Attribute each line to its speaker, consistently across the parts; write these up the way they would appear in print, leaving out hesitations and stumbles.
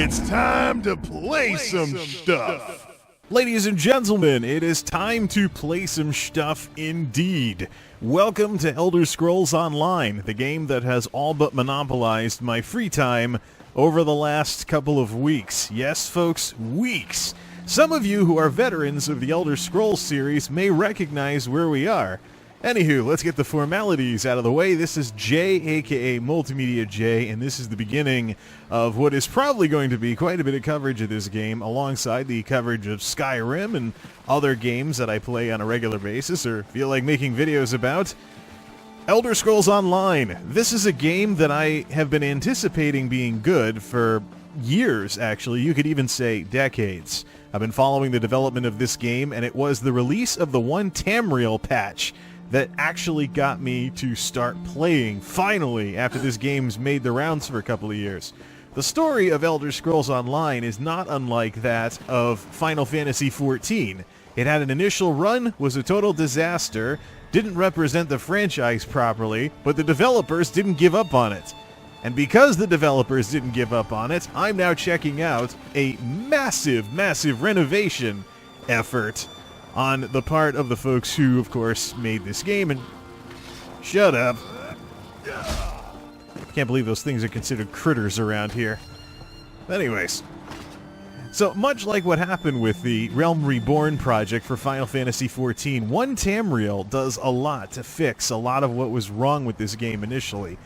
Speaker 1: It's time to play some stuff.
Speaker 2: Ladies and gentlemen, it is time to play some stuff indeed. Welcome to Elder Scrolls Online, the game that has all but monopolized my free time over the last couple of weeks. Yes, folks, weeks. Some of you who are veterans of the Elder Scrolls series may recognize where we are. Anywho, let's get the formalities out of the way. This is Jay, aka MultimediaJay, and this is the beginning of what is probably going to be quite a bit of coverage of this game, alongside the coverage of Skyrim and other games that I play on a regular basis or feel like making videos about. Elder Scrolls Online. This is a game that I have been anticipating being good for years, actually. You could even say decades. I've been following the development of this game, and it was the release of the one Tamriel patch that actually got me to start playing, finally, after this game's made the rounds for a couple of years. The story of Elder Scrolls Online is not unlike that of Final Fantasy XIV. It had an initial run, was a total disaster, didn't represent the franchise properly, but the developers didn't give up on it. And because the developers didn't give up on it, I'm now checking out a massive, massive renovation effort on the part of the folks who, of course, made this game. And shut up. Can't believe those things are considered critters around here. But anyways, so much like what happened with the Realm Reborn project for Final Fantasy XIV, one Tamriel does a lot to fix a lot of what was wrong with this game initially.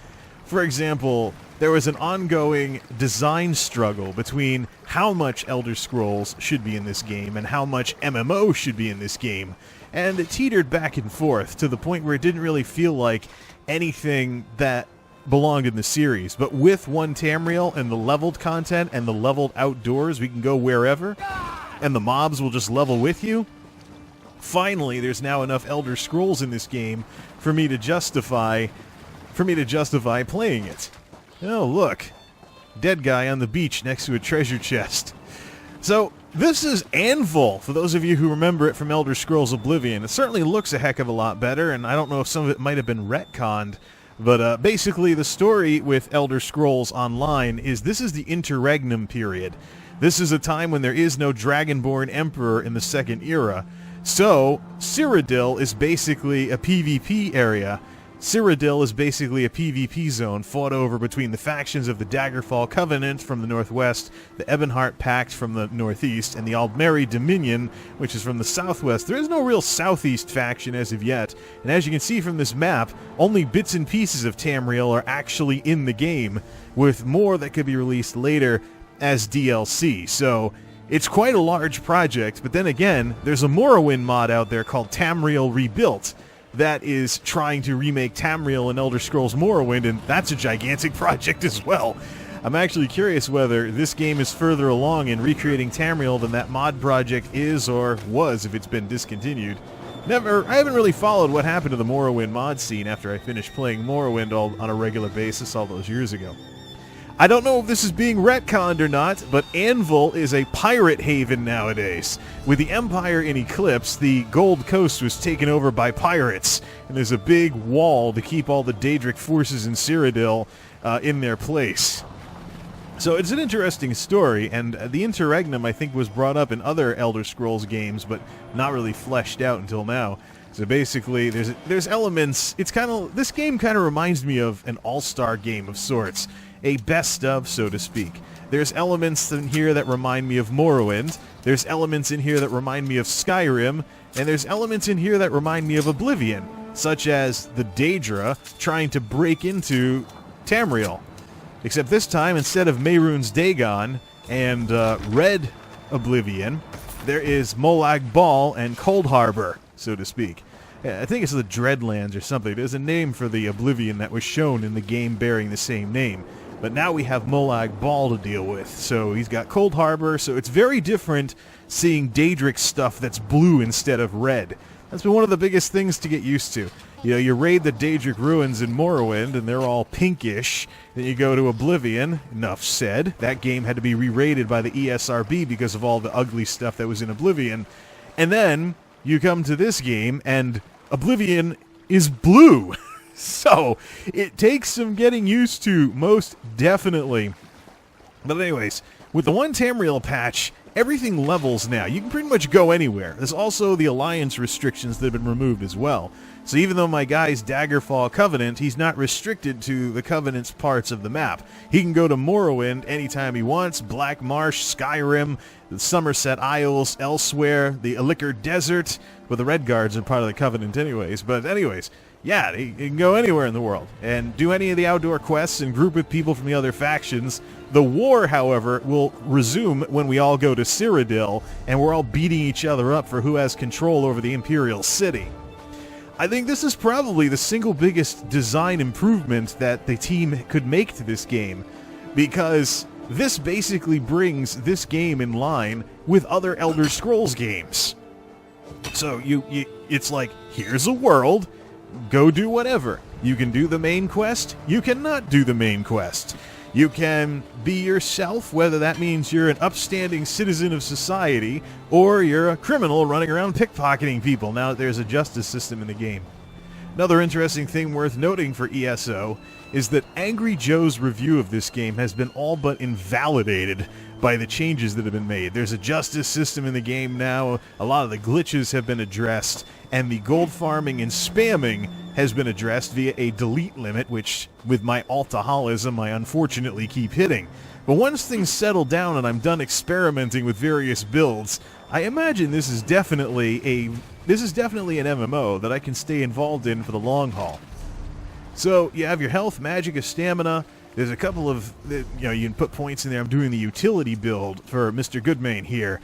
Speaker 2: For example, there was an ongoing design struggle between how much Elder Scrolls should be in this game and how much MMO should be in this game, and it teetered back and forth to the point where it didn't really feel like anything that belonged in the series. But with one Tamriel and the leveled content and the leveled outdoors, we can go wherever, and the mobs will just level with you. Finally, there's now enough Elder Scrolls in this game for me to justify playing it. Oh, look. Dead guy on the beach next to a treasure chest. So, this is Anvil, for those of you who remember it from Elder Scrolls Oblivion. It certainly looks a heck of a lot better, and I don't know if some of it might have been retconned, but basically the story with Elder Scrolls Online is this is the Interregnum period. This is a time when there is no Dragonborn Emperor in the Second Era. So, Cyrodiil is basically a PvP area. Cyrodiil is basically a PvP zone fought over between the factions of the Daggerfall Covenant from the northwest, the Ebonheart Pact from the northeast, and the Aldmeri Dominion, which is from the southwest. There is no real southeast faction as of yet, and as you can see from this map, only bits and pieces of Tamriel are actually in the game, with more that could be released later as DLC. So, it's quite a large project, but then again, there's a Morrowind mod out there called Tamriel Rebuilt, that is trying to remake Tamriel and Elder Scrolls Morrowind, and that's a gigantic project as well. I'm actually curious whether this game is further along in recreating Tamriel than that mod project is or was if it's been discontinued. I haven't really followed what happened to the Morrowind mod scene after I finished playing Morrowind on a regular basis all those years ago. I don't know if this is being retconned or not, but Anvil is a pirate haven nowadays. With the Empire in eclipse, the Gold Coast was taken over by pirates, and there's a big wall to keep all the Daedric forces in Cyrodiil in their place. So it's an interesting story, and the Interregnum, I think, was brought up in other Elder Scrolls games, but not really fleshed out until now. So basically, there's elements. This game kind of reminds me of an all-star game of sorts. A best of, so to speak. There's elements in here that remind me of Morrowind, there's elements in here that remind me of Skyrim, and there's elements in here that remind me of Oblivion, such as the Daedra trying to break into Tamriel. Except this time, instead of Mehrunes Dagon and Red Oblivion, there is Molag Bal and Cold Harbor, so to speak. I think it's the Dreadlands or something. There's a name for the Oblivion that was shown in the game bearing the same name. But now we have Molag Bal to deal with. So he's got Cold Harbor, so it's very different seeing Daedric stuff that's blue instead of red. That's been one of the biggest things to get used to. You know, you raid the Daedric ruins in Morrowind, and they're all pinkish. Then you go to Oblivion, enough said. That game had to be re-rated by the ESRB because of all the ugly stuff that was in Oblivion. And then you come to this game, and Oblivion is blue. So, it takes some getting used to, most definitely. But anyways, With the 1 Tamriel patch, everything levels now. You can pretty much go anywhere. There's also the alliance restrictions that have been removed as well. So even though my guy's Daggerfall Covenant, he's not restricted to the Covenant's parts of the map. He can go to Morrowind anytime he wants, Black Marsh, Skyrim, the Somerset Isles, elsewhere, the Illiker Desert. Well, the Red Guards are part of the Covenant anyways. But anyways, yeah, he can go anywhere in the world and do any of the outdoor quests and group with people from the other factions. The war, however, will resume when we all go to Cyrodiil and we're all beating each other up for who has control over the Imperial City. I think this is probably the single biggest design improvement that the team could make to this game, because this basically brings this game in line with other Elder Scrolls games. So it's like, here's a world, go do whatever. You can do the main quest, you cannot do the main quest. You can be yourself, whether that means you're an upstanding citizen of society or you're a criminal running around pickpocketing people now that there's a justice system in the game. Another interesting thing worth noting for ESO is that Angry Joe's review of this game has been all but invalidated by the changes that have been made. There's a justice system in the game now, a lot of the glitches have been addressed, and the gold farming and spamming has been addressed via a delete limit, which, with my alcoholism, I unfortunately keep hitting. But once things settle down and I'm done experimenting with various builds, I imagine this is definitely an MMO that I can stay involved in for the long haul. So you have your health, magic, stamina. There's a couple of, you can put points in there. I'm doing the utility build for Mr. Goodmain here.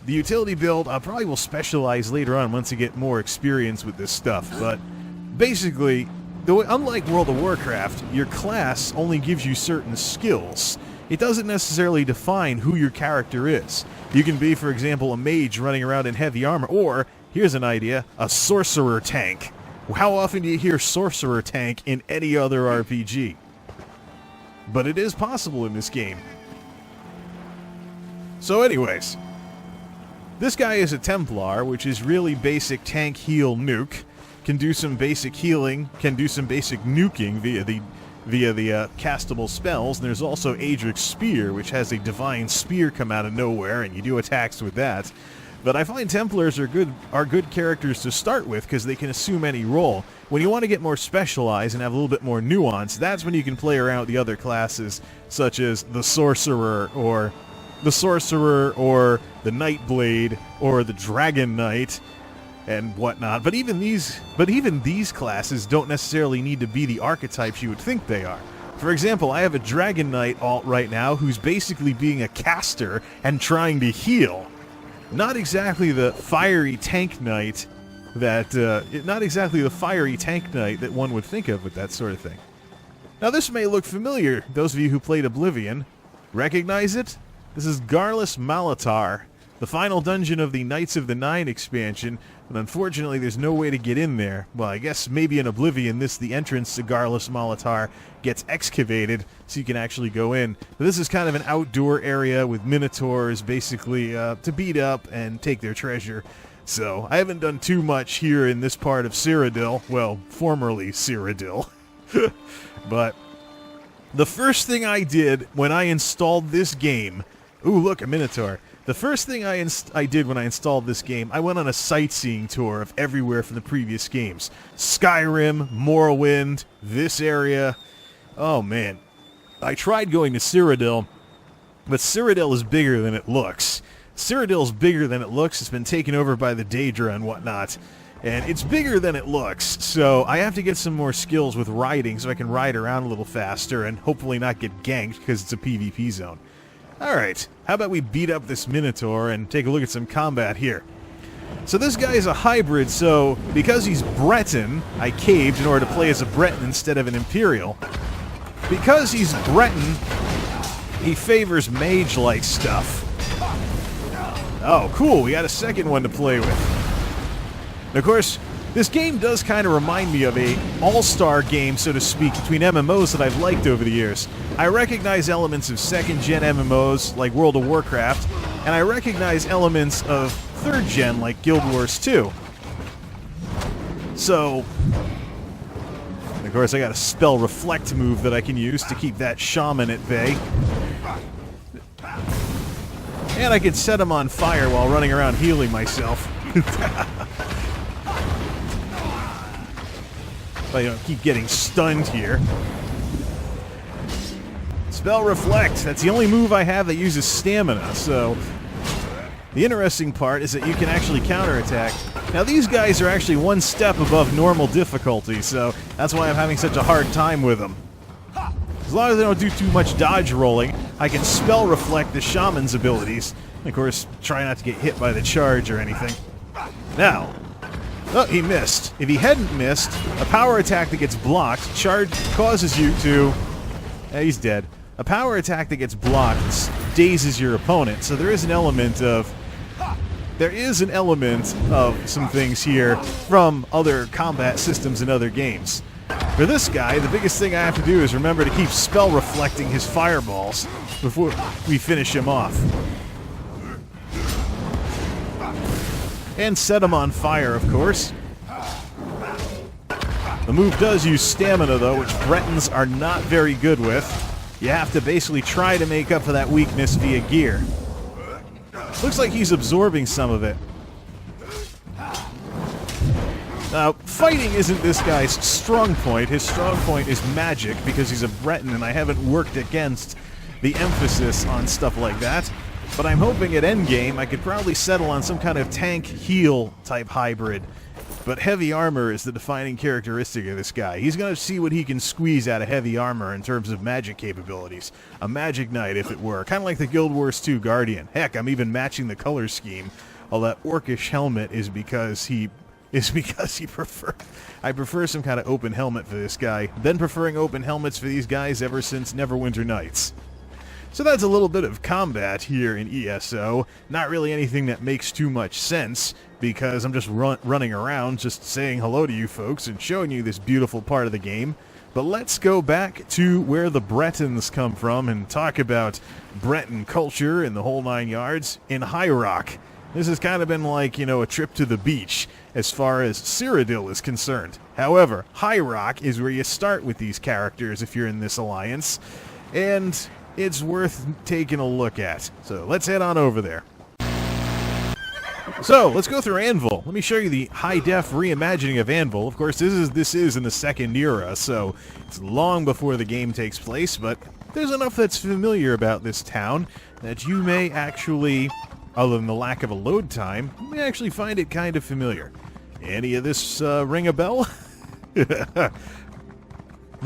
Speaker 2: The utility build, I probably will specialize later on once I get more experience with this stuff. But basically, unlike World of Warcraft, your class only gives you certain skills. It doesn't necessarily define who your character is. You can be, for example, a mage running around in heavy armor, or, here's an idea, a sorcerer tank. How often do you hear sorcerer tank in any other RPG? But it is possible in this game. So anyways, this guy is a Templar, which is really basic tank heal nuke. Can do some basic healing, can do some basic nuking via the castable spells. And there's also Adric's Spear, which has a divine spear come out of nowhere, and you do attacks with that. But I find Templars are good characters to start with because they can assume any role. When you want to get more specialized and have a little bit more nuance, that's when you can play around with the other classes, such as the Sorcerer, or the Nightblade, or the Dragon Knight, and whatnot. But even these classes don't necessarily need to be the archetypes you would think they are. For example, I have a Dragon Knight alt right now who's basically being a caster and trying to heal. Not exactly the fiery tank knight that one would think of with that sort of thing. Now this may look familiar. Those of you who played Oblivion recognize it. This is Garlus Malatar, the final dungeon of the Knights of the Nine expansion, but unfortunately there's no way to get in there. Well, I guess maybe in Oblivion the entrance to Garlus Malatar gets excavated so you can actually go in. But this is kind of an outdoor area with minotaurs basically to beat up and take their treasure. So I haven't done too much here in this part of Cyrodiil, well, formerly Cyrodiil. But the first thing I did when I installed this game, ooh, look, a minotaur. The first thing I did when I installed this game, I went on a sightseeing tour of everywhere from the previous games. Skyrim, Morrowind, this area. Oh man, I tried going to Cyrodiil, but Cyrodiil is bigger than it looks. Cyrodiil's bigger than it looks. It's been taken over by the Daedra and whatnot. And it's bigger than it looks, so I have to get some more skills with riding so I can ride around a little faster and hopefully not get ganked because it's a PvP zone. Alright, how about we beat up this Minotaur and take a look at some combat here. So this guy is a hybrid, so because he's Breton, I caved in order to play as a Breton instead of an Imperial. Because he's Breton, he favors mage-like stuff. Oh, cool, we got a second one to play with. And of course, this game does kind of remind me of a all-star game, so to speak, between MMOs that I've liked over the years. I recognize elements of second-gen MMOs like World of Warcraft, and I recognize elements of third-gen like Guild Wars 2. So, of course, I got a spell reflect move that I can use to keep that shaman at bay. And I can set him on fire while running around healing myself. But, keep getting stunned here. Spell Reflect. That's the only move I have that uses stamina, so the interesting part is that you can actually counterattack. Now, these guys are actually one step above normal difficulty, so that's why I'm having such a hard time with them. As long as I don't do too much dodge rolling, I can Spell Reflect the Shaman's abilities. And of course, try not to get hit by the charge or anything. Now, oh, he missed. If he hadn't missed, a power attack that gets blocked, charge causes you to... he's dead. A power attack that gets blocked dazes your opponent, so there is an element of some things here from other combat systems in other games. For this guy, the biggest thing I have to do is remember to keep spell reflecting his fireballs before we finish him off. And set him on fire, of course. The move does use stamina, though, which Bretons are not very good with. You have to basically try to make up for that weakness via gear. Looks like he's absorbing some of it. Now, fighting isn't this guy's strong point. His strong point is magic, because he's a Breton, and I haven't worked against the emphasis on stuff like that. But I'm hoping at endgame I could probably settle on some kind of tank-heal type hybrid. But heavy armor is the defining characteristic of this guy. He's going to see what he can squeeze out of heavy armor in terms of magic capabilities. A magic knight, if it were. Kind of like the Guild Wars 2 Guardian. Heck, I'm even matching the color scheme. All that orcish helmet is because he prefer... I prefer some kind of open helmet for this guy. Been preferring open helmets for these guys ever since Neverwinter Nights. So that's a little bit of combat here in ESO. Not really anything that makes too much sense, because I'm just running around just saying hello to you folks and showing you this beautiful part of the game. But let's go back to where the Bretons come from and talk about Breton culture and the whole 9 yards in High Rock. This has kind of been like, a trip to the beach as far as Cyrodiil is concerned. However, High Rock is where you start with these characters if you're in this alliance, and it's worth taking a look at. So let's head on over there. So, let's go through Anvil. Let me show you the high-def reimagining of Anvil. Of course, this is in the second era, so it's long before the game takes place, but there's enough that's familiar about this town that you may actually, other than the lack of a load time, you may actually find it kind of familiar. Any of this ring a bell? The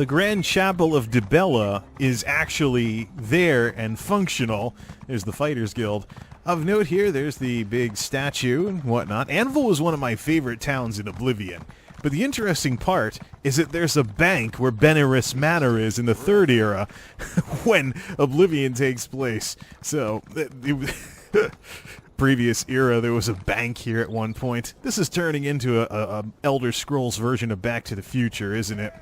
Speaker 2: Grand Chapel of Dibella is actually there and functional. There's the Fighters Guild. Of note here, there's the big statue and whatnot. Anvil was one of my favorite towns in Oblivion. But the interesting part is that there's a bank where Benaris Manor is in the third era when Oblivion takes place. So, previous era, there was a bank here at one point. This is turning into a Elder Scrolls version of Back to the Future, isn't it?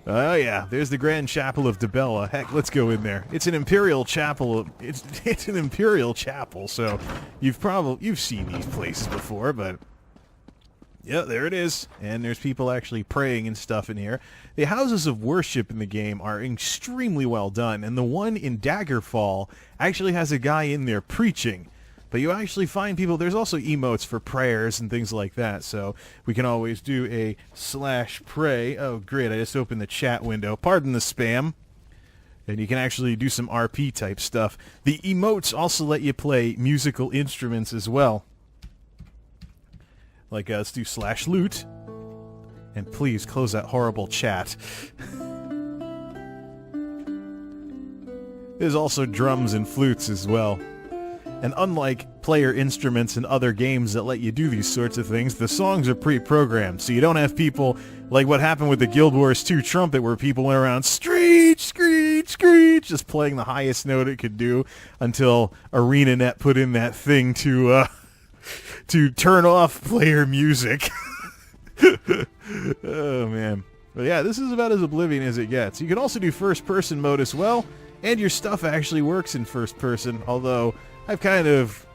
Speaker 2: Oh yeah, there's the Grand Chapel of Dibella. Heck, let's go in there. It's an imperial chapel. It's an imperial chapel, so you've seen these places before, but yeah, there it is. And there's people actually praying and stuff in here. The houses of worship in the game are extremely well done, and the one in Daggerfall actually has a guy in there preaching. But you actually find people, there's also emotes for prayers and things like that, so we can always do a /pray. Oh, great, I just opened the chat window. Pardon the spam. And you can actually do some RP type stuff. The emotes also let you play musical instruments as well. Like, let's do /loot. And please close that horrible chat. There's also drums and flutes as well. And unlike player instruments in other games that let you do these sorts of things, the songs are pre-programmed, so you don't have people like what happened with the Guild Wars 2 trumpet, where people went around screech, screech, screech, just playing the highest note it could do until ArenaNet put in that thing to turn off player music. Oh man. But yeah, this is about as Oblivion as it gets. You can also do first-person mode as well, and your stuff actually works in first person, although I've kind of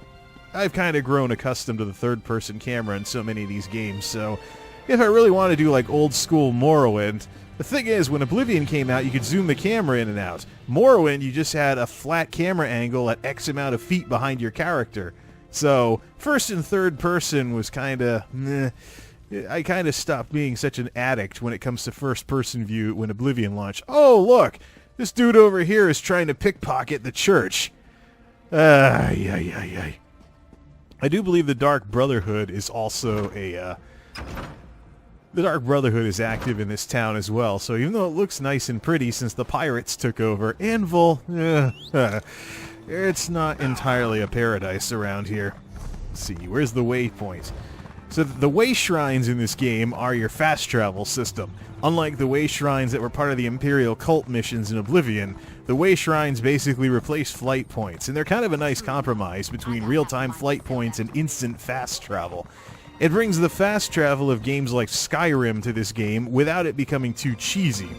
Speaker 2: grown accustomed to the third-person camera in so many of these games, so if I really want to do like old-school Morrowind, The thing is, when Oblivion came out, you could zoom the camera in and out. Morrowind, you just had a flat camera angle at X amount of feet behind your character. So, first and third person was kind of meh. I kind of stopped being such an addict when it comes to first-person view when Oblivion launched. Oh, look! This dude over here is trying to pickpocket the church. I do believe the Dark Brotherhood is also a... The Dark Brotherhood is active in this town as well, so even though it looks nice and pretty since the pirates took over, Anvil, it's not entirely a paradise around here. Let's see, where's the waypoint? So the way shrines in this game are your fast travel system. Unlike the way shrines that were part of the Imperial cult missions in Oblivion, the way shrines basically replace flight points, and they're kind of a nice compromise between real-time flight points and instant fast travel. It brings the fast travel of games like Skyrim to this game without it becoming too cheesy.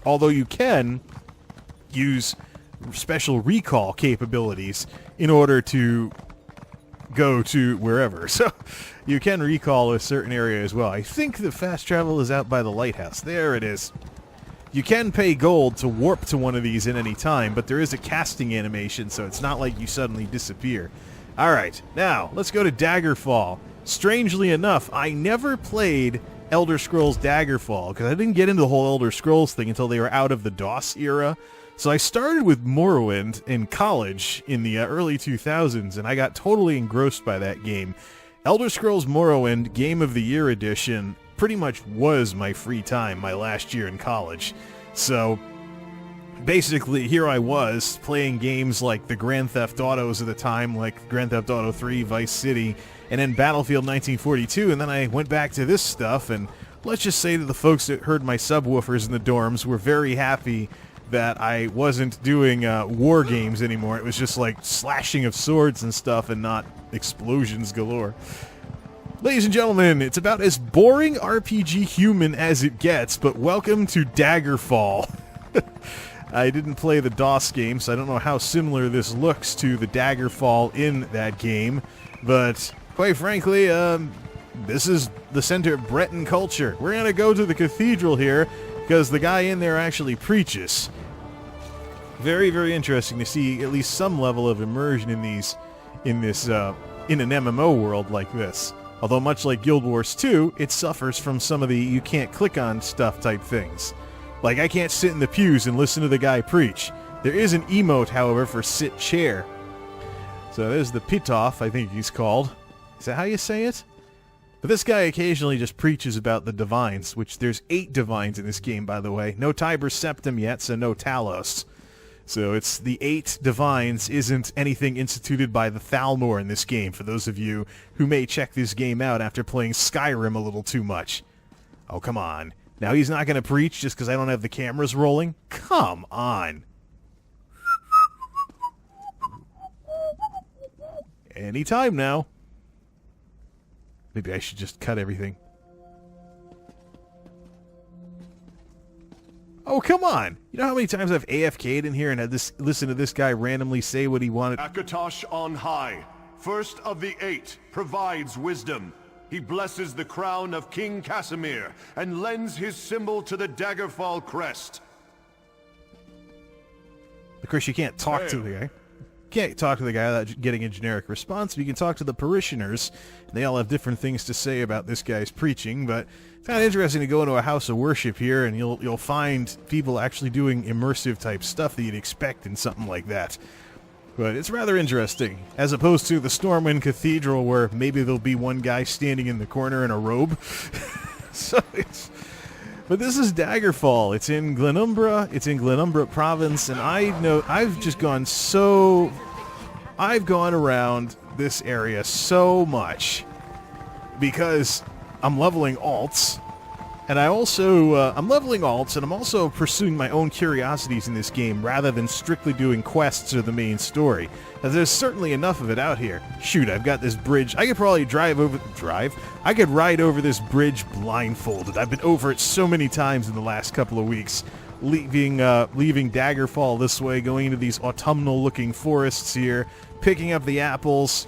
Speaker 2: Although you can use special recall capabilities in order to go to wherever. So you can recall a certain area as well. I think the fast travel is out by the lighthouse. There it is. You can pay gold to warp to one of these at any time, but there is a casting animation, so it's not like you suddenly disappear. Alright, now, let's go to Daggerfall. Strangely enough, I never played Elder Scrolls Daggerfall, because I didn't get into the whole Elder Scrolls thing until they were out of the DOS era. So I started with Morrowind in college in the early 2000s, and I got totally engrossed by that game. Elder Scrolls Morrowind Game of the Year Edition pretty much was my free time my last year in college. So basically, here I was, playing games like the Grand Theft Autos of the time, like Grand Theft Auto 3, Vice City, and then Battlefield 1942, and then I went back to this stuff, and let's just say that the folks that heard my subwoofers in the dorms were very happy that I wasn't doing war games anymore. It was just like slashing of swords and stuff and not explosions galore. Ladies and gentlemen, it's about as boring RPG human as it gets, but welcome to Daggerfall. I didn't play the DOS game, so I don't know how similar this looks to the Daggerfall in that game, but quite frankly, this is the center of Breton culture. We're going to go to the cathedral here, because the guy in there actually preaches. Very, very interesting to see at least some level of immersion in an MMO world like this. Although much like Guild Wars 2, it suffers from some of the you can't click on stuff type things. Like, I can't sit in the pews and listen to the guy preach. There is an emote, however, for sit chair. So there's the Pitoff, I think he's called. Is that how you say it? But this guy occasionally just preaches about the divines, which there's 8 divines in this game, by the way. No Tiber Septim yet, so no Talos. So it's the 8 divines isn't anything instituted by the Thalmor in this game, for those of you who may check this game out after playing Skyrim a little too much. Oh, come on. Now he's not going to preach just because I don't have the cameras rolling? Come on. Anytime now. Maybe I should just cut everything. Oh, come on! You know how many times I've AFK'd in here and had this listen to this guy randomly say what he wanted?
Speaker 1: Akatosh on high, first of the 8, provides wisdom. He blesses the crown of King Casimir and lends his symbol to the Daggerfall crest.
Speaker 2: Of course, you can't talk to the guy. Can't talk to the guy without getting a generic response, but you can talk to the parishioners. They all have different things to say about this guy's preaching, but it's kind of interesting to go into a house of worship here, and you'll find people actually doing immersive type stuff that you'd expect in something like that. But it's rather interesting, as opposed to the Stormwind Cathedral, where maybe there'll be one guy standing in the corner in a robe. But this is Daggerfall. It's in Glenumbra. It's in Glenumbra province, and I've gone around this area so much because I'm leveling alts, and I'm also pursuing my own curiosities in this game rather than strictly doing quests or the main story. Now, there's certainly enough of it out here. Shoot, I've got this bridge. I could probably I could ride over this bridge blindfolded. I've been over it so many times in the last couple of weeks, leaving Daggerfall this way, going into these autumnal-looking forests here, picking up the apples.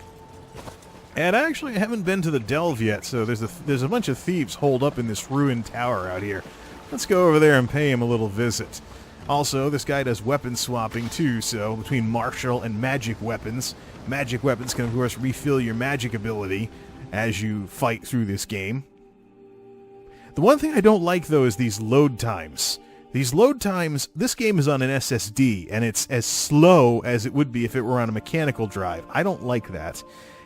Speaker 2: And actually, I haven't been to the Delve yet, so there's a bunch of thieves holed up in this ruined tower out here. Let's go over there and pay him a little visit. Also, this guy does weapon swapping too, so between martial and magic weapons can of course refill your magic ability as you fight through this game. The one thing I don't like though is these load times. These load times, this game is on an SSD, and it's as slow as it would be if it were on a mechanical drive. I don't like that.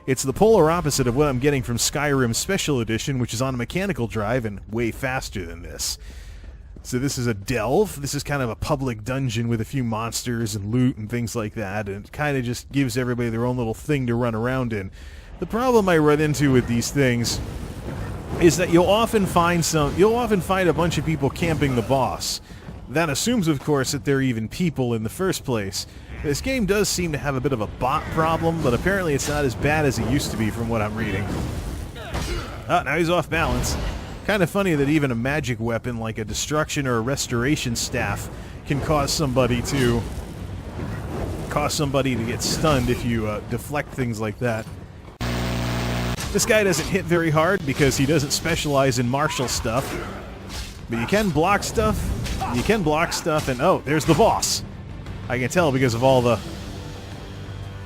Speaker 2: It's the polar opposite of what I'm getting from Skyrim Special Edition, which is on a mechanical drive and way faster than this. So this is a delve. This is kind of a public dungeon with a few monsters and loot and things like that, and it kind of just gives everybody their own little thing to run around in. The problem I run into with these things is that you'll often find a bunch of people camping the boss. That assumes, of course, that they're even people in the first place. This game does seem to have a bit of a bot problem, but apparently it's not as bad as it used to be from what I'm reading. Oh, now he's off balance. Kind of funny that even a magic weapon like a destruction or a restoration staff can cause somebody to get stunned if you deflect things like that. This guy doesn't hit very hard because he doesn't specialize in martial stuff. But you can block stuff. And oh, there's the boss. I can tell because of all the...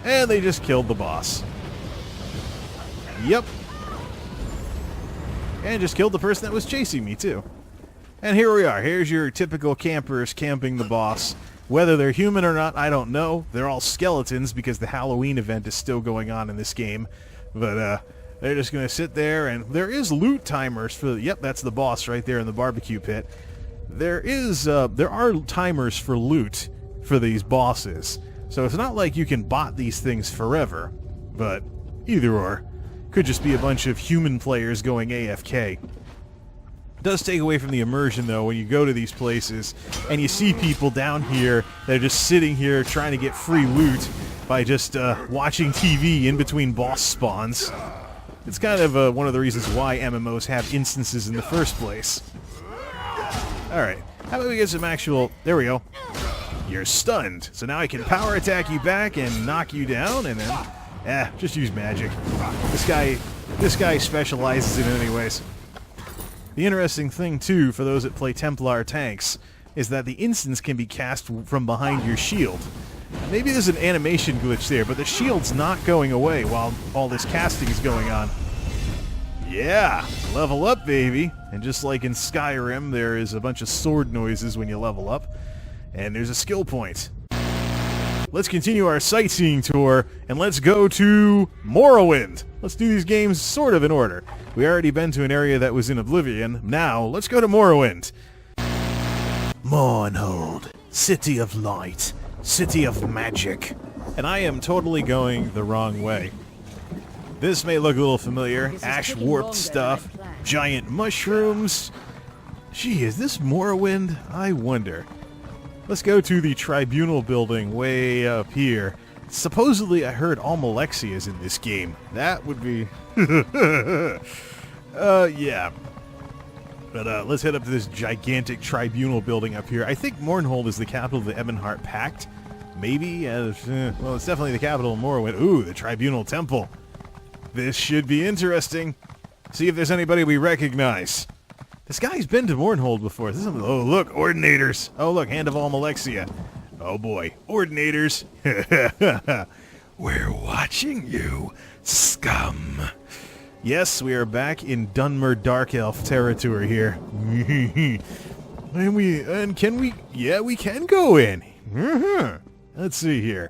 Speaker 2: And they just killed the boss. Yep. And just killed the person that was chasing me, too. And here we are. Here's your typical campers camping the boss. Whether they're human or not, I don't know. They're all skeletons because the Halloween event is still going on in this game. But, they're just going to sit there, and there is loot timers for... Yep, that's the boss right there in the barbecue pit. There are timers for loot for these bosses. So it's not like you can bot these things forever. But either or. Could just be a bunch of human players going AFK. It does take away from the immersion, though, when you go to these places and you see people down here that are just sitting here trying to get free loot by just watching TV in between boss spawns. It's kind of one of the reasons why MMOs have instances in the first place. Alright, how about we get some actual... There we go. You're stunned. So now I can power attack you back and knock you down, and then... just use magic. This guy specializes in it anyways. The interesting thing, too, for those that play Templar tanks, is that the instance can be cast from behind your shield. Maybe there's an animation glitch there, but the shield's not going away while all this casting is going on. Yeah! Level up, baby! And just like in Skyrim, there is a bunch of sword noises when you level up. And there's a skill point. Let's continue our sightseeing tour, and let's go to Morrowind. Let's do these games sort of in order. We already been to an area that was in Oblivion. Now, let's go to Morrowind. Mournhold, City of Light, City of Magic. And I am totally going the wrong way. This may look a little familiar. Ash-warped stuff, giant mushrooms. Gee, is this Morrowind? I wonder. Let's go to the Tribunal building way up here. Supposedly, I heard Almalexia is in this game. That would be... yeah. But let's head up to this gigantic Tribunal building up here. I think Mournhold is the capital of the Ebonheart Pact. Maybe? Well, it's definitely the capital of Morrowind. Ooh, the Tribunal Temple. This should be interesting. See if there's anybody we recognize. This guy's been to Mournhold before. Oh, look, Ordinators. Oh, look, Hand of Almalexia. Oh, boy, Ordinators. We're watching you, scum. Yes, we are back in Dunmer Dark Elf territory here. Yeah, we can go in. Let's see here.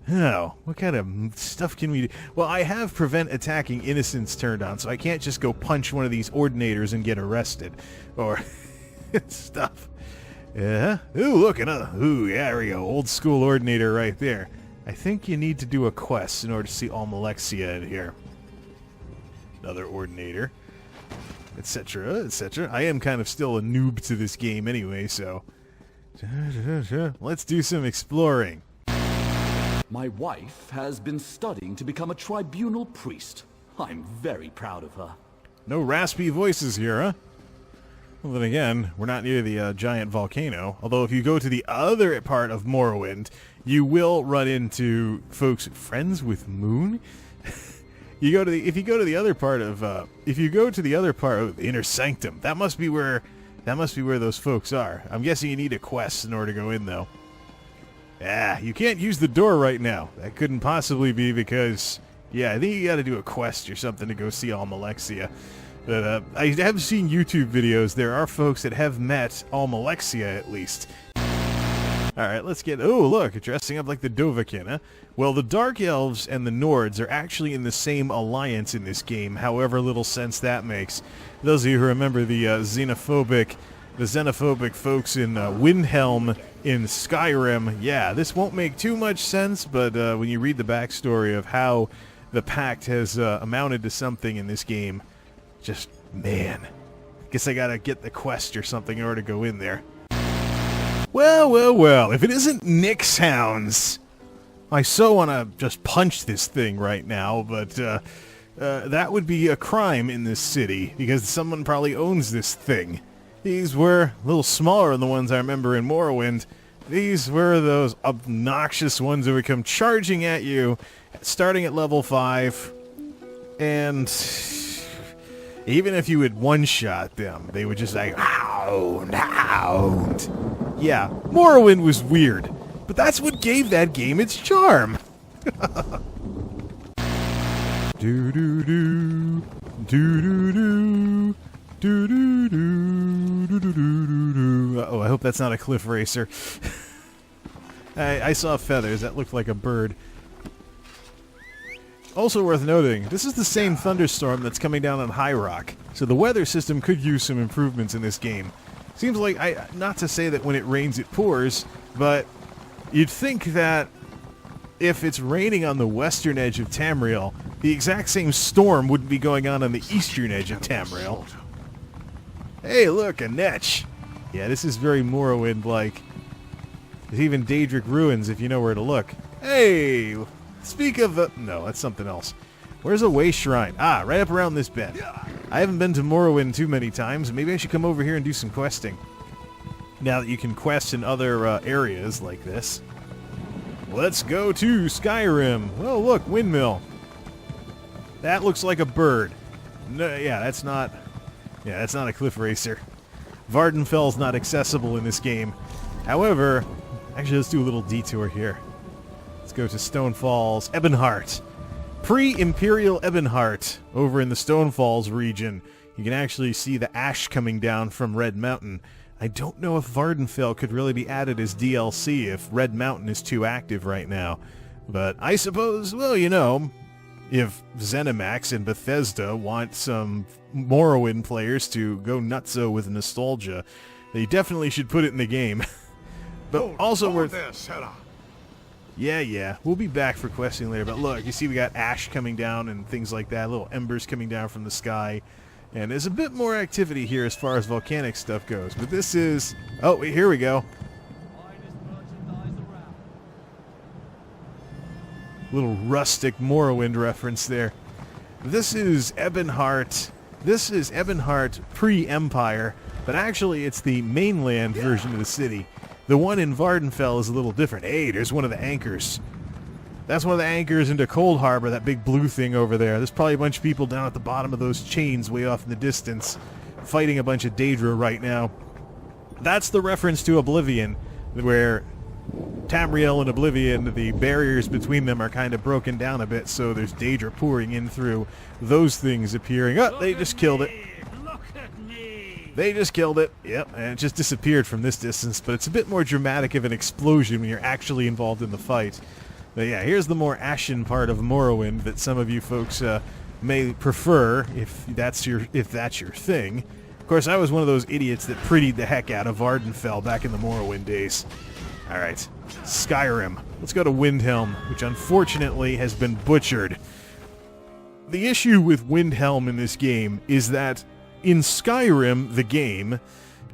Speaker 2: Oh, what kind of stuff can we do? Well, I have Prevent Attacking Innocents turned on, so I can't just go punch one of these Ordinators and get arrested. Or stuff. Yeah. Ooh, look, ooh, yeah, there we go. Old school Ordinator right there. I think you need to do a quest in order to see Almalexia in here. Another Ordinator. Etc., etc. I am kind of still a noob to this game anyway, so... Let's do some exploring.
Speaker 3: My wife has been studying to become a tribunal priest. I'm very proud of her.
Speaker 2: No raspy voices here, huh? Well, then again, we're not near the giant volcano. Although if you go to the other part of Morrowind, you will run into folks friends with Moon. If you go to the other part of the Inner Sanctum, that must be where That must be where those folks are. I'm guessing you need a quest in order to go in, though. Ah, you can't use the door right now. That couldn't possibly be because... Yeah, I think you gotta do a quest or something to go see Almalexia. But I have seen YouTube videos. There are folks that have met Almalexia, at least. Alright, let's get... Oh, look, dressing up like the Dovahkiin, huh? Well, the Dark Elves and the Nords are actually in the same alliance in this game, however little sense that makes. Those of you who remember the xenophobic folks in Windhelm in Skyrim, yeah, this won't make too much sense, but when you read the backstory of how the Pact has amounted to something in this game, just, man, guess I gotta get the quest or something in order to go in there. Well, well, well, if it isn't Nyx Hounds, I so want to just punch this thing right now, but that would be a crime in this city, because someone probably owns this thing. These were a little smaller than the ones I remember in Morrowind. These were those obnoxious ones who would come charging at you, starting at level 5, and even if you would one-shot them, they would just like, hound, hound. Yeah, Morrowind was weird, but that's what gave that game its charm. Do-do-do, do-do-do, do-do-do, uh-oh, I hope that's not a cliff racer. I saw feathers. That looked like a bird. Also worth noting, this is the same thunderstorm that's coming down on High Rock, so the weather system could use some improvements in this game. Seems like, not to say that when it rains it pours, but you'd think that if it's raining on the western edge of Tamriel, the exact same storm wouldn't be going on the eastern edge of Tamriel. Hey, look, a netch. Yeah, this is very Morrowind-like. There's even Daedric ruins if you know where to look. Hey, speak of the... No, that's something else. Where's a way shrine? Ah, right up around this bend. I haven't been to Morrowind too many times. Maybe I should come over here and do some questing. Now that you can quest in other areas like this. Let's go to Skyrim. Oh, look, windmill. That looks like a bird. No, yeah, that's not a cliff racer. Vardenfell's not accessible in this game. However, actually, let's do a little detour here. Let's go to Stone Falls, Ebonheart. Pre-Imperial Ebonheart, over in the Stone Falls region. You can actually see the ash coming down from Red Mountain. I don't know if Vardenfell could really be added as DLC if Red Mountain is too active right now. But I suppose, well, you know, if ZeniMax and Bethesda want some Morrowind players to go nutso with nostalgia, they definitely should put it in the game. But also worth... Yeah, we'll be back for questing later, but look, you see we got ash coming down and things like that, little embers coming down from the sky, and there's a bit more activity here as far as volcanic stuff goes, but this is... Oh, here we go. Little rustic Morrowind reference there. This is Ebonheart. This is Ebonheart pre-Empire, but actually it's the mainland version of the city. The one in Vardenfell is a little different. Hey, there's one of the anchors. That's one of the anchors into Cold Harbor, that big blue thing over there. There's probably a bunch of people down at the bottom of those chains way off in the distance, fighting a bunch of Daedra right now. That's the reference to Oblivion, where Tamriel and Oblivion, the barriers between them are kind of broken down a bit, so there's Daedra pouring in through those things appearing. Oh, they just killed it. They just killed it. Yep, and it just disappeared from this distance, but it's a bit more dramatic of an explosion when you're actually involved in the fight. But yeah, here's the more ashen part of Morrowind that some of you folks may prefer if that's your thing. Of course, I was one of those idiots that prettied the heck out of Vardenfell back in the Morrowind days. All right, Skyrim. Let's go to Windhelm, which unfortunately has been butchered. The issue with Windhelm in this game is that in Skyrim, the game,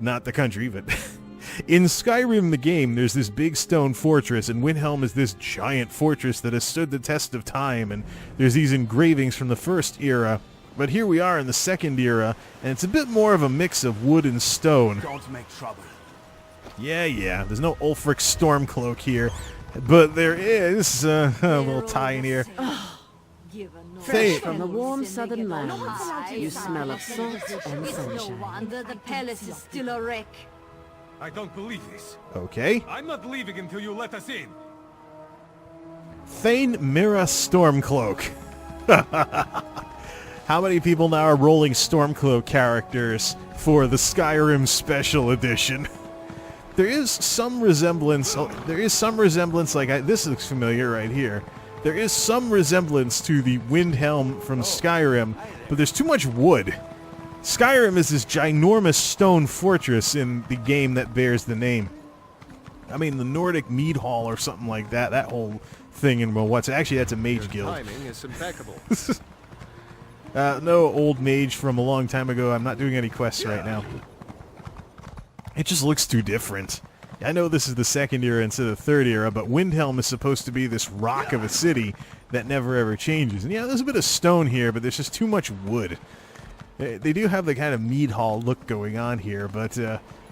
Speaker 2: not the country, but in Skyrim, the game, there's this big stone fortress, and Windhelm is this giant fortress that has stood the test of time, and there's these engravings from the first era. But here we are in the second era, and it's a bit more of a mix of wood and stone.
Speaker 4: Don't make trouble.
Speaker 2: Yeah, there's no Ulfric Stormcloak here, but there is a little tie in here. Thane,
Speaker 4: From the warm southern lands, you smell of salt and
Speaker 5: It's no
Speaker 4: sunshine.
Speaker 5: wonder the palace is still a wreck.
Speaker 6: I don't believe this.
Speaker 2: okay.
Speaker 6: I'm not leaving until you let us in.
Speaker 2: Thane Mira Stormcloak. How many people now are rolling Stormcloak characters for the Skyrim Special Edition? There is some resemblance. Like this looks familiar right here. There is some resemblance to the Windhelm from Skyrim, but there's too much wood. Skyrim is this ginormous stone fortress in the game that bears the name. I mean, the Nordic Mead Hall or something like that. That whole thing in actually that's a mage guild.
Speaker 7: Timing is impeccable.
Speaker 2: No old mage from a long time ago. I'm not doing any quests right now. It just looks too different. I know this is the second era instead of the third era, but Windhelm is supposed to be this rock of a city that never ever changes. And yeah, there's a bit of stone here, but there's just too much wood. They do have the kind of mead hall look going on here, but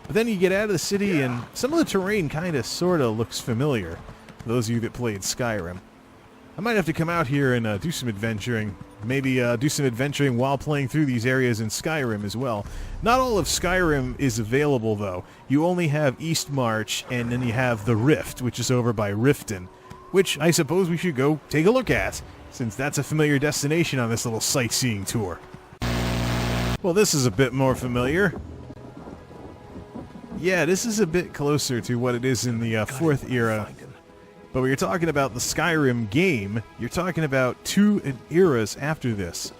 Speaker 2: then you get out of the city and some of the terrain kind of sort of looks familiar. For those of you that played Skyrim. I might have to come out here and do some adventuring. Maybe do some adventuring while playing through these areas in Skyrim as well. Not all of Skyrim is available, though. You only have Eastmarch, and then you have the Rift, which is over by Riften, which I suppose we should go take a look at, since that's a familiar destination on this little sightseeing tour. Well, this is a bit more familiar. Yeah, this is a bit closer to what it is in the 4th era. But when you're talking about the Skyrim game, you're talking about 2 eras after this.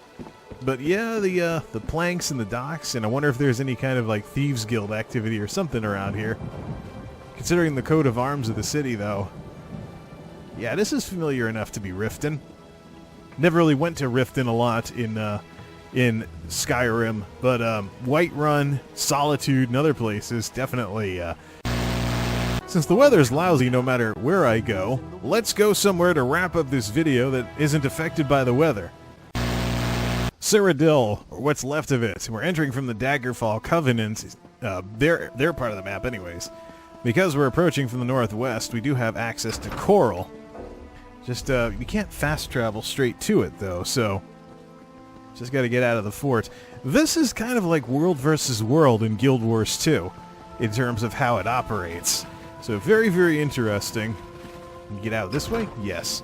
Speaker 2: But yeah, the planks and the docks, and I wonder if there's any kind of like Thieves Guild activity or something around here. Considering the coat of arms of the city, though. Yeah, this is familiar enough to be Riften. Never really went to Riften a lot in Skyrim, but Whiterun, Solitude, and other places definitely. Since the weather's lousy no matter where I go, let's go somewhere to wrap up this video that isn't affected by the weather. Cyrodiil, or what's left of it. We're entering from the Daggerfall Covenant. They're part of the map anyways. Because we're approaching from the northwest, we do have access to Coral. Just, we can't fast travel straight to it, though, so just gotta get out of the fort. This is kind of like World versus World in Guild Wars 2, in terms of how it operates. So very, very interesting. Can you get out this way? Yes.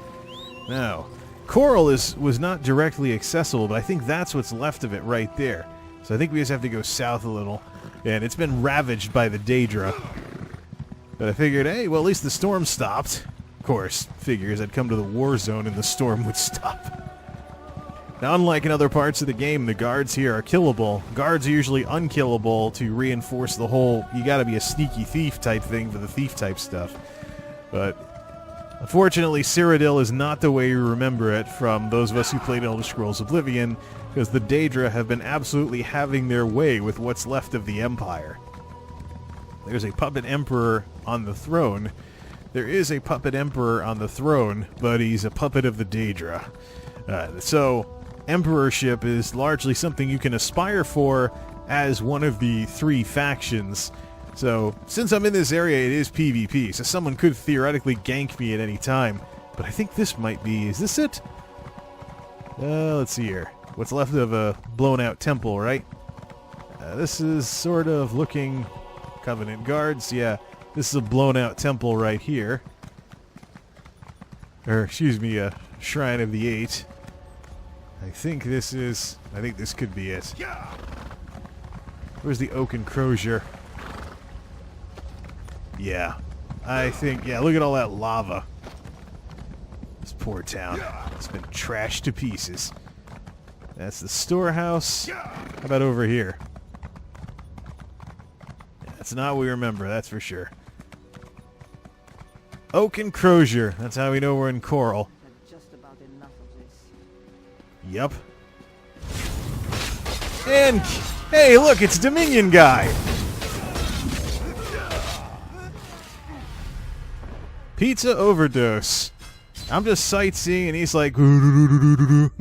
Speaker 2: Now, Coral was not directly accessible, but I think that's what's left of it right there. So I think we just have to go south a little. And it's been ravaged by the Daedra. But I figured, hey, well, at least the storm stopped. Of course, figures I'd come to the war zone and the storm would stop. Now, unlike in other parts of the game, the guards here are killable. Guards are usually unkillable to reinforce the whole you gotta be a sneaky thief type thing for the thief type stuff. But unfortunately, Cyrodiil is not the way you remember it from those of us who played Elder Scrolls Oblivion, because the Daedra have been absolutely having their way with what's left of the Empire. There's a puppet emperor on the throne. There is a puppet emperor on the throne, but he's a puppet of the Daedra. So emperorship is largely something you can aspire for as one of the 3 factions. So, since I'm in this area, it is PvP, so someone could theoretically gank me at any time. But I think this might be... Is this it? Let's see here. What's left of a blown-out temple, right? This is sort of looking... Covenant guards, yeah. This is a blown-out temple right here. Or, excuse me, a Shrine of the Eight. I think this could be it. Where's the Oaken Crozier? Yeah. I think, yeah, look at all that lava. This poor town. It's been trashed to pieces. That's the storehouse. How about over here? That's not what we remember, that's for sure. Oaken Crozier. That's how we know we're in Coral. Yep. And, hey, look, it's Dominion Guy. Pizza overdose. I'm just sightseeing, and he's like, because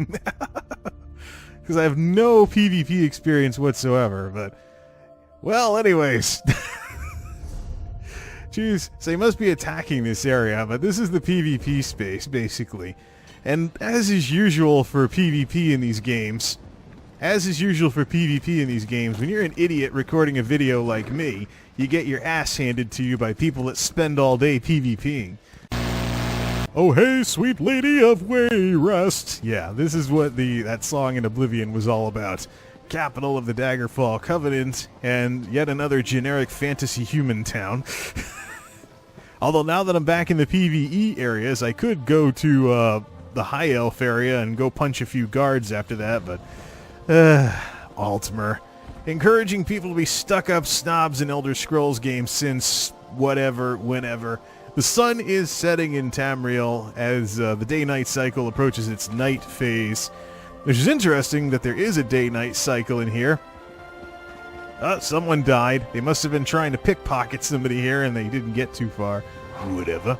Speaker 2: I have no PvP experience whatsoever. But, well, anyways, jeez, so he must be attacking this area. But this is the PvP space, basically. And as is usual for PvP in these games, when you're an idiot recording a video like me, you get your ass handed to you by people that spend all day PvPing. Oh hey, sweet lady of Wayrest. Yeah, this is what that song in Oblivion was all about. Capital of the Daggerfall Covenant, and yet another generic fantasy human town. Although now that I'm back in the PvE areas, I could go to the High Elf area and go punch a few guards after that, but Altmer. Encouraging people to be stuck-up snobs in Elder Scrolls games since whatever, whenever. The sun is setting in Tamriel as the day-night cycle approaches its night phase. Which is interesting that there is a day-night cycle in here. Someone died. They must have been trying to pickpocket somebody here and they didn't get too far. Whatever.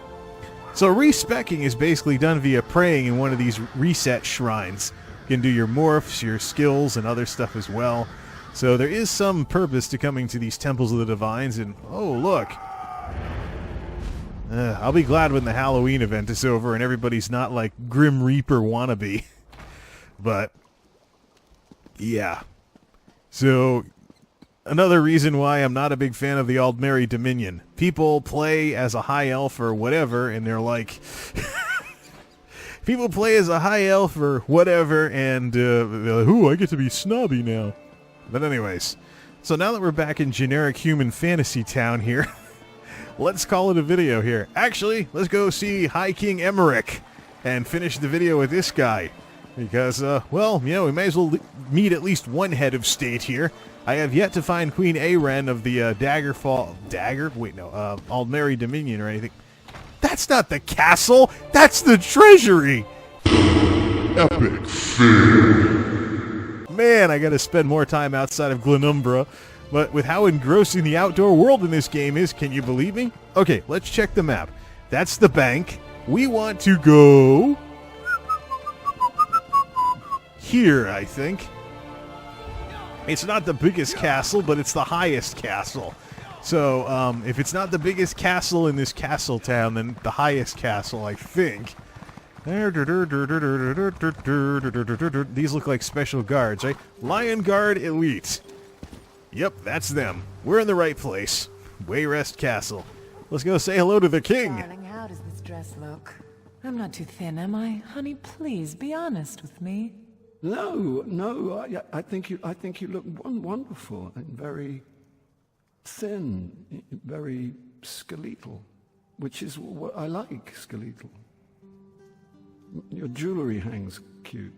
Speaker 2: So respecking is basically done via praying in one of these reset shrines. You can do your morphs, your skills, and other stuff as well. So there is some purpose to coming to these Temples of the Divines, and oh look! I'll be glad when the Halloween event is over and everybody's not like Grim Reaper wannabe. But, yeah. So, another reason why I'm not a big fan of the Aldmeri Dominion. People play as a high elf or whatever, and they're like... People play as a high elf or whatever, and they're like, ooh, I get to be snobby now. But anyways, so now that we're back in generic human fantasy town here, let's call it a video here. Actually, let's go see High King Emmerich and finish the video with this guy. Because, well, you know, we may as well meet at least one head of state here. I have yet to find Queen Aren of the Aldmeri Dominion or anything. That's not the castle! That's the treasury!
Speaker 1: Epic fail.
Speaker 2: Man, I gotta spend more time outside of Glenumbra. But with how engrossing the outdoor world in this game is, can you believe me? Okay, let's check the map. That's the bank. We want to go... here, I think. It's not the biggest castle, but it's the highest castle. So, if it's not the biggest castle in this castle town, then the highest castle, I think. These look like special guards, right? Lion Guard Elite. Yep, that's them. We're in the right place. Wayrest Castle. Let's go say hello to the king.
Speaker 7: Darling, how does this dress look? I'm not too thin, am I? Honey, please, be honest with me.
Speaker 3: No, I think you look wonderful and very thin, very skeletal, which is what I like, skeletal. Your jewelry hangs cute.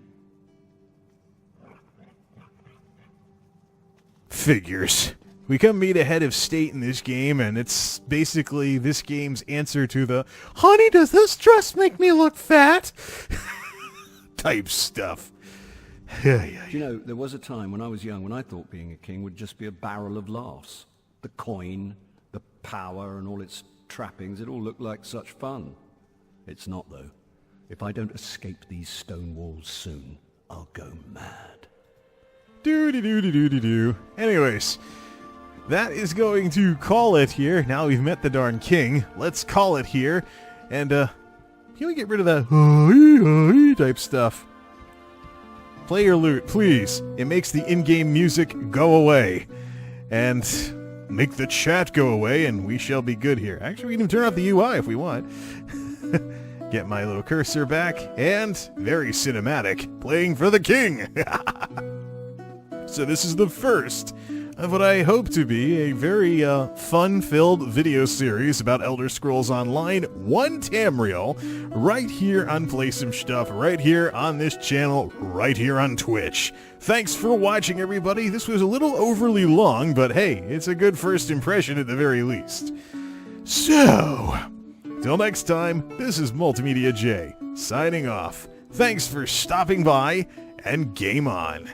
Speaker 2: Figures. We come meet a head of state in this game, and it's basically this game's answer to the, honey, does this dress make me look fat? type stuff.
Speaker 3: You know, there was a time when I was young when I thought being a king would just be a barrel of laughs. The coin, the power, and all its trappings, it all looked like such fun. It's not, though. If I don't escape these stone walls soon, I'll go mad.
Speaker 2: Doo-dee-doo-dee-doo-dee-doo. Anyways, that is going to call it here. Now we've met the darn king. Let's call it here. And, can we get rid of that type stuff? Play your lute, please. It makes the in-game music go away. And make the chat go away, and we shall be good here. Actually, we can even turn off the UI if we want. Get my little cursor back, and very cinematic, playing for the king. So this is the first of what I hope to be a very fun-filled video series about Elder Scrolls Online 1 Tamriel, right here on Play Some Stuff, right here on this channel, right here on Twitch. Thanks for watching, everybody. This was a little overly long, but hey, it's a good first impression at the very least. So, till next time, this is MultimediaJay, signing off. Thanks for stopping by, and game on.